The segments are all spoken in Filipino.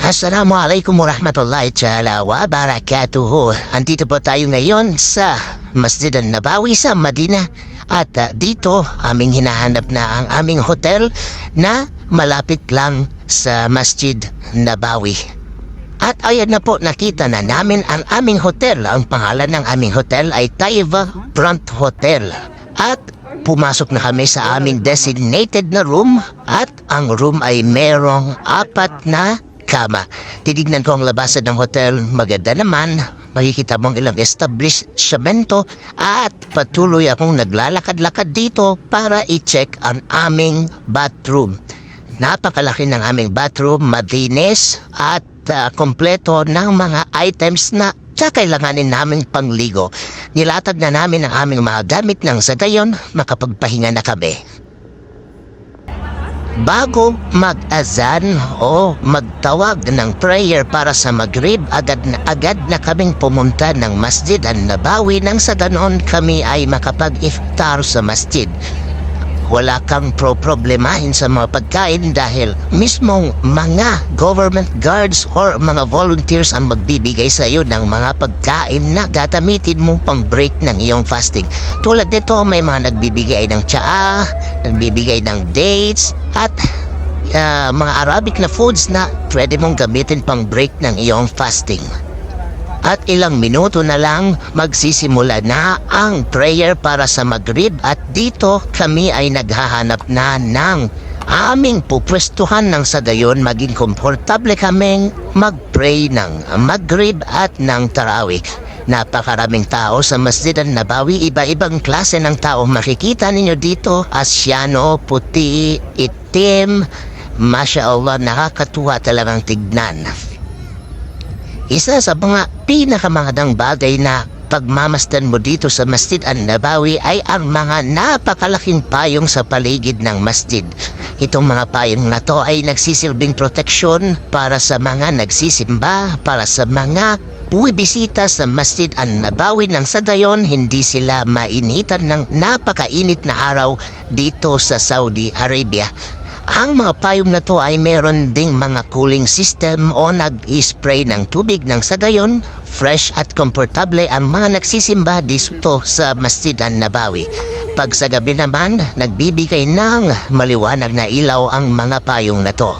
Assalamualaikum warahmatullahi ta'ala wa barakatuhu. Andito po tayo ngayon sa Masjid An-Nabawi sa Madina. At dito aming hinahanap na ang aming hotel na malapit lang sa Masjid Nabawi. At ayan na po, nakita na namin ang aming hotel. Ang pangalan ng aming hotel ay Taiva Front Hotel. At pumasok na kami sa aming designated na room. At ang room ay merong 4 na kama. Tinignan ko ang labasan ng hotel. Maganda naman. Makikita mong ilang establishmento. At patuloy akong naglalakad-lakad dito para i-check ang aming bathroom. Napakalaki ng aming bathroom, malinis at kompleto ng mga items na kakailanganin namin pangligo. Nilatag na namin ang aming mga gamit nang sa gayon makapagpahinga na kami. Bago mag-azan o magtawag ng prayer para sa Maghrib, agad na kaming pumunta ng Masjid An-Nabawi nang sa ganon kami ay makapag-iftar sa masjid. Wala kang problemahin sa mga pagkain dahil mismong mga government guards or mga volunteers ang magbibigay sa iyo ng mga pagkain na gagamitin mo pang break ng iyong fasting. Tulad nito, may mga nagbibigay ng tsaa, nagbibigay ng dates, at mga Arabic na foods na pwede mong gamitin pang break ng iyong fasting. At ilang minuto na lang magsisimula na ang prayer para sa Maghrib at dito kami ay naghahanap na ng aming pupwestuhan nang sa gayon maging komportable kaming mag-pray ng Maghrib at ng Tarawih. Napakaraming tao sa Masjid An-Nabawi, iba-ibang klase ng tao makikita ninyo dito, Asyano, puti, itim, Masya Allah, nakakatuwa talagang tignan. Isa sa mga pinakamagandang bagay na pagmamasdan mo dito sa Masjid An-Nabawi ay ang mga napakalaking payong sa paligid ng masjid. Itong mga payong na to ay nagsisilbing proteksyon para sa mga nagsisimba, para sa mga buwibisita sa Masjid An-Nabawi nang sa gayon hindi sila mainitan ng napakainit na araw dito sa Saudi Arabia. Ang mga payong na to ay meron ding mga cooling system o nag-spray ng tubig nang sa gayon, fresh at komportable ang mga nagsisimba dito sa Masjid An-Nabawi. Pag sa gabi naman, nagbibigay ng maliwanag na ilaw ang mga payong na to.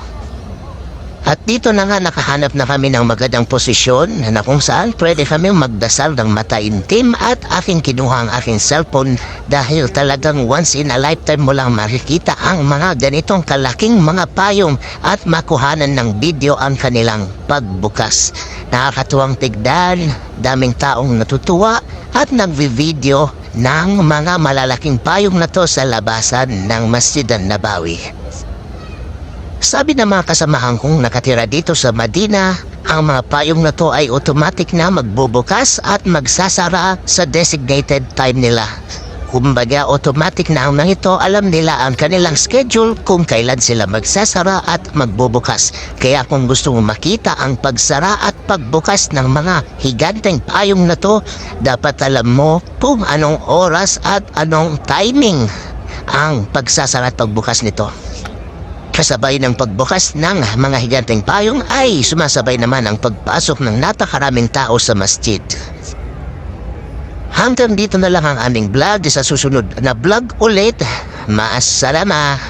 At dito na nga nakahanap na kami ng magandang posisyon na kung saan pwede kami magdasal ng mataimtim at aking kinuha ang aking cellphone dahil talagang once in a lifetime mo lang makikita ang mga ganitong kalaking mga payong at makuhanan ng video ang kanilang pagbukas. Nakakatuwang tignan, daming taong natutuwa at nagvi-video ng mga malalaking payong na to sa labasan ng Masjid An-Nabawi. Sabi ng mga kasamahan kong nakatira dito sa Madina, ang mga payong na to ay automatic na magbubukas at magsasara sa designated time nila. Kumbaga automatic na ang mga ito, alam nila ang kanilang schedule kung kailan sila magsasara at magbubukas. Kaya kung gusto mo makita ang pagsara at pagbukas ng mga higanteng payong na to, dapat alam mo kung anong oras at anong timing ang pagsasara at pagbukas nito. Kasabay ng pagbukas ng mga higanteng payong ay sumasabay naman ang pagpasok ng napakaraming tao sa masjid. Hanggang dito na lang ang aming vlog. Sa susunod na vlog ulit, maasalama.